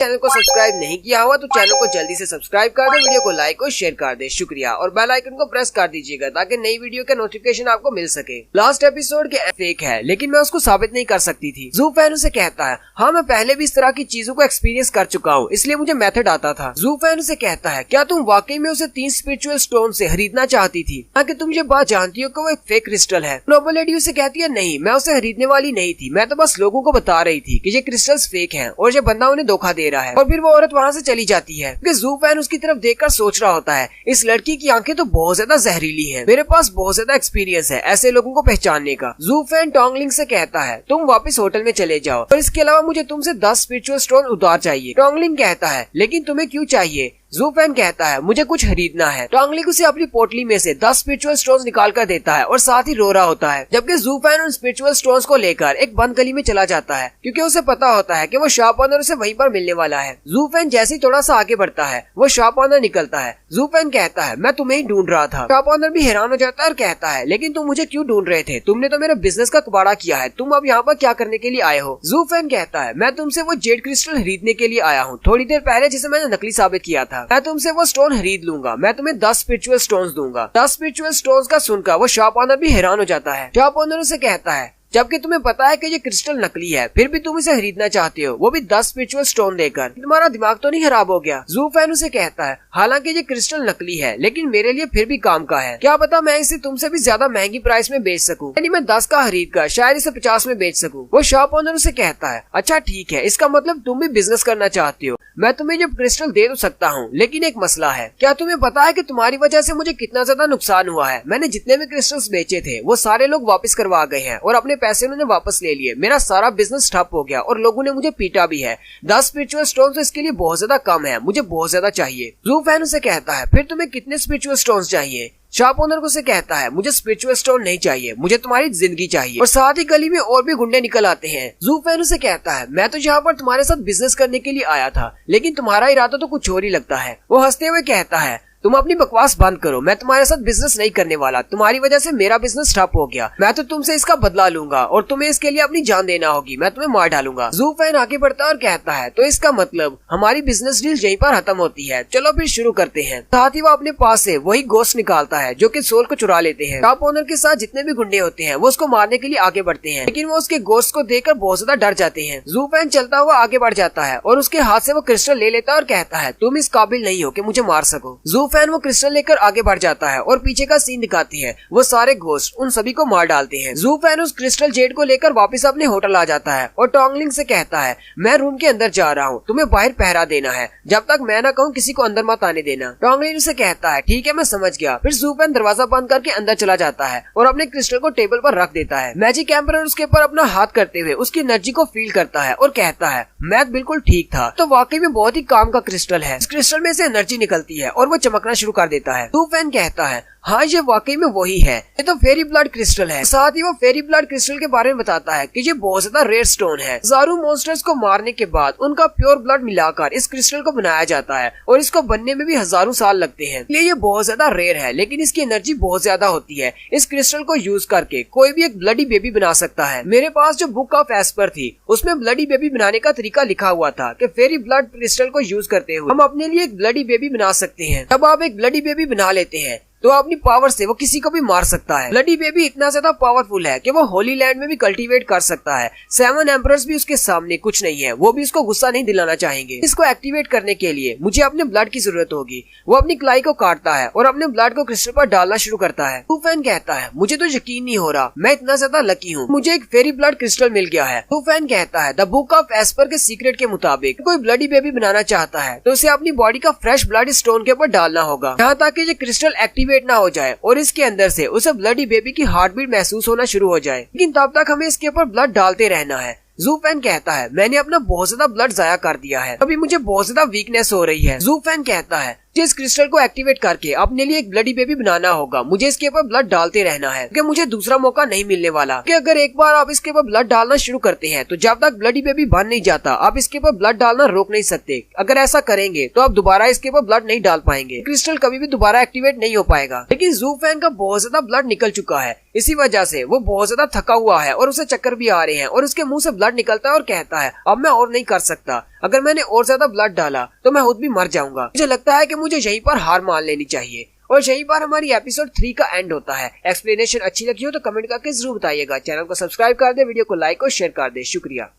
Channel को subscribe नहीं किया हुआ तो चैनल को जल्दी से सब्सक्राइब कर दे, वीडियो को लाइक और शेयर कर दे, शुक्रिया। और बेल आइकन को प्रेस कर दीजिएगा ताकि नई वीडियो का नोटिफिकेशन आपको मिल सके। लास्ट एपिसोड के फेक है लेकिन मैं उसको साबित नहीं कर सकती थी। जू फैन उसे कहता है हाँ मैं पहले भी इस तरह की चीजों को एक्सपीरियंस कर चुका हूँ, इसलिए मुझे मेथड आता था। जू फैन उसे कहता है क्या तुम वाकई में उसे 3 स्पिरिचुअल स्टोन से खरीदना चाहती थी ताकि तुम ये बात जानती हो कि वो एक फेक क्रिस्टल है। नोबल लेडी उसे कहती है नहीं, मैं उसे खरीदने वाली नहीं थी, मैं तो बस लोगों को बता रही थी कि ये क्रिस्टल्स फेक हैं और ये बंदा उन्हें धोखा दे रहा है। और फिर वो औरत वहाँ से चली जाती है क्योंकि जू फैन उसकी तरफ देखकर सोच रहा होता है इस लड़की की आंखें तो बहुत ज्यादा जहरीली हैं, मेरे पास बहुत ज्यादा एक्सपीरियंस है ऐसे लोगों को पहचानने का। जू फैन टोंगलिंग से कहता है तुम वापस होटल में चले जाओ और इसके अलावा मुझे तुमसे 10 स्पिरिचुअल स्टोन उधार चाहिए। टोंगलिंग कहता है लेकिन तुम्हें क्यों चाहिए? जू फैन कहता है मुझे कुछ खरीदना है। टोंगलिंग उसे अपनी पोटली में से 10 स्पिरिचुअल स्टोन्स निकाल कर देता है और साथ ही रो रहा होता है, जबकि जू फैन उन स्पिरिचुअल स्टोन्स को लेकर एक बंद गली में चला जाता है क्योंकि उसे पता होता है कि वो शॉप ओनर उसे वहीं पर मिलने वाला है। जू फैन जैसे ही थोड़ा सा आगे बढ़ता है वो शॉप ओनर निकलता है। जू फैन कहता है मैं तुम्हें ही ढूंढ रहा था। शॉप ओनर भी हैरान हो जाता है और कहता है लेकिन तुम मुझे क्यों ढूंढ रहे थे? तुमने तो मेरे बिजनेस का कबाड़ा किया है, तुम अब यहाँ पर क्या करने के लिए आए हो? जू फैन कहता है मैं तुमसे वो जेड क्रिस्टल खरीदने के लिए आया हूँ, थोड़ी देर पहले जिसे मैंने नकली साबित किया था। मैं तुमसे वो स्टोन खरीद लूंगा, मैं तुम्हें 10 स्पिरिचुअल स्टोन्स दूंगा। 10 स्पिरिचुअल स्टोन्स का सुनकर वो शॉप ओनर भी हैरान हो जाता है। शॉप ओनर उसे कहता है जबकि तुम्हें पता है कि ये क्रिस्टल नकली है फिर भी तुम इसे खरीदना चाहते हो, वो भी 10 स्पिरिचुअल स्टोन देकर। तुम्हारा दिमाग तो नहीं खराब हो गया? जू फैन उसे कहता है हालांकि ये क्रिस्टल नकली है लेकिन मेरे लिए फिर भी काम का है, क्या पता मैं इसे तुमसे भी ज्यादा महंगी प्राइस में बेच सकूं, यानी मैं 10 का खरीद कर शायद इसे 50 में बेच सकूं। वो शॉप ओनर उसे कहता है अच्छा ठीक है, इसका मतलब तुम भी बिजनेस करना चाहते हो, मैं तुम्हें जब क्रिस्टल दे तो सकता हूँ लेकिन एक मसला है। क्या तुम्हें पता है कि तुम्हारी वजह से मुझे कितना ज्यादा नुकसान हुआ है? मैंने जितने भी क्रिस्टल्स बेचे थे वो सारे लोग वापस करवा गए हैं और अपने पैसे उन्होंने वापस ले लिए, मेरा सारा बिजनेस ठप हो गया और लोगों ने मुझे पीटा भी है। 10 स्पिरिचुअल स्टोन्स तो इसके लिए बहुत ज्यादा कम है, मुझे बहुत ज्यादा चाहिए। जू फैन उसे कहता है फिर तुम्हें कितने स्पिरिचुअल स्टोन्स चाहिए? शॉप ओनर को से कहता है मुझे स्पिरिचुअल स्टोन नहीं चाहिए, मुझे तुम्हारी जिंदगी चाहिए। और साथ ही गली में और भी गुंडे निकल आते हैं। जू फैन उसे कहता है मैं तो यहाँ पर तुम्हारे साथ बिजनेस करने के लिए आया था लेकिन तुम्हारा इरादा तो कुछ और ही लगता है। वो हंसते हुए कहता है तुम अपनी बकवास बंद करो, मैं तुम्हारे साथ बिजनेस नहीं करने वाला, तुम्हारी वजह से मेरा बिजनेस ठप हो गया, मैं तो तुमसे इसका बदला लूंगा और तुम्हें इसके लिए अपनी जान देना होगी, मैं तुम्हें मार डालूंगा। जू फैन आगे बढ़ता है और कहता है तो इसका मतलब हमारी बिजनेस डील यहीं पर खत्म होती है, चलो फिर शुरू करते हैं। साथ ही वो अपने पास से वही गोश्त निकालता है जो कि सोल को चुरा लेते हैं। शॉप ओनर के साथ जितने भी गुंडे होते हैं वो उसको मारने के लिए आगे बढ़ते हैं लेकिन वो उसके गोश्त को देखकर बहुत ज्यादा डर जाते हैं। जू फैन चलता हुआ आगे बढ़ जाता है और उसके हाथ से वो क्रिस्टल ले लेता है और कहता है तुम इस काबिल नहीं हो कि मुझे मार सको। जू फैन वो क्रिस्टल लेकर आगे बढ़ जाता है और पीछे का सीन दिखाते हैं वो सारे घोस्ट उन सभी को मार डालते हैं। जू फैन उस क्रिस्टल जेड को लेकर वापस अपने होटल आ जाता है और टोंगलिंग से कहता है मैं रूम के अंदर जा रहा हूँ, तुम्हें बाहर पहरा देना है, जब तक मैं ना कहूँ किसी को अंदर मत आने देना। टोंगलिंग से कहता है ठीक है मैं समझ गया। फिर जू फैन दरवाजा बंद करके अंदर चला जाता है और अपने क्रिस्टल को टेबल पर रख देता है। मैजिक एम्परर उसके ऊपर अपना हाथ करते हुए उसकी एनर्जी को फील करता है और कहता है मैथ बिल्कुल ठीक था, तो वाकई में बहुत ही काम का क्रिस्टल है। इस क्रिस्टल में से एनर्जी निकलती है और वो चमकना शुरू कर देता है। जू फैन कहता है हाँ ये वाकई में वही है, ये तो फेरी ब्लड क्रिस्टल है। साथ ही वो फेरी ब्लड क्रिस्टल के बारे में बताता है कि ये बहुत ज्यादा रेयर स्टोन है। हजारों मॉन्स्टर्स को मारने के बाद उनका प्योर ब्लड मिलाकर इस क्रिस्टल को बनाया जाता है और इसको बनने में भी हजारों साल लगते हैं, इसलिए ये बहुत ज्यादा रेयर है लेकिन इसकी एनर्जी बहुत ज्यादा होती है। इस क्रिस्टल को यूज करके कोई भी एक ब्लडी बेबी बना सकता है। मेरे पास जो बुक ऑफ एस्पर थी उसमें ब्लडी बेबी बनाने का तरीका लिखा हुआ था कि फेरी ब्लड क्रिस्टल को यूज करते हुए हम अपने लिए एक ब्लडी बेबी बना सकते हैं। जब आप एक ब्लडी बेबी बना लेते हैं तो अपनी पावर से वो किसी को भी मार सकता है। ब्लडी बेबी इतना ज्यादा पावरफुल है कि वो होली लैंड में भी कल्टीवेट कर सकता है। 7 एम्परर्स भी उसके सामने कुछ नहीं है, वो भी उसको गुस्सा नहीं दिलाना चाहेंगे। इसको एक्टिवेट करने के लिए मुझे अपने ब्लड की जरूरत होगी। वो अपनी क्लाई को काटता है और अपने ब्लड को क्रिस्टल पर डालना शुरू करता है। जू फैन कहता है मुझे तो यकीन नहीं हो रहा, मैं इतना ज्यादा लकी हूँ, मुझे एक फेरी ब्लड क्रिस्टल मिल गया है। जू फैन कहता है द बुक ऑफ एस्पर के सीक्रेट के मुताबिक कोई ब्लडी बेबी बनाना चाहता है तो उसे अपनी बॉडी का फ्रेश ब्लड स्टोन के ऊपर डालना होगा, यहाँ ताकि ये क्रिस्टल एक्टिवेट ना हो जाए और इसके अंदर से उसे ब्लडी बेबी की हार्ट बीट महसूस होना शुरू हो जाए। लेकिन तब तक हमें इसके ऊपर ब्लड डालते रहना है। जू फैन कहता है मैंने अपना बहुत ज्यादा ब्लड जाया कर दिया है, अभी मुझे बहुत ज्यादा वीकनेस हो रही है। जू फैन कहता है मुझे इस क्रिस्टल को एक्टिवेट करके अपने लिए एक ब्लडी बेबी बनाना होगा, मुझे इसके ऊपर ब्लड डालते रहना है क्योंकि मुझे दूसरा मौका नहीं मिलने वाला। कि अगर एक बार आप इसके ऊपर ब्लड डालना शुरू करते हैं तो जब तक ब्लडी बेबी बन नहीं जाता आप इसके ऊपर ब्लड डालना रोक नहीं सकते। अगर ऐसा करेंगे तो आप दोबारा इसके ऊपर ब्लड नहीं डाल पाएंगे, क्रिस्टल कभी भी दोबारा एक्टिवेट नहीं हो पाएगा। लेकिन जू फैन का बहुत ज्यादा ब्लड निकल चुका है, इसी वजह से वो बहुत ज्यादा थका हुआ है और उसे चक्कर भी आ रहे हैं और उसके मुंह से ब्लड निकलता है और कहता है अब मैं और नहीं कर सकता, अगर मैंने और ज्यादा ब्लड डाला तो मैं खुद भी मर जाऊंगा। मुझे लगता है कि मुझे यहीं पर हार मान लेनी चाहिए और यहीं पर हमारी एपिसोड 3 का एंड होता है। एक्सप्लेनेशन अच्छी लगी हो तो कमेंट करके जरूर बताइएगा। चैनल को सब्सक्राइब कर दे, वीडियो को लाइक और शेयर कर दे। शुक्रिया।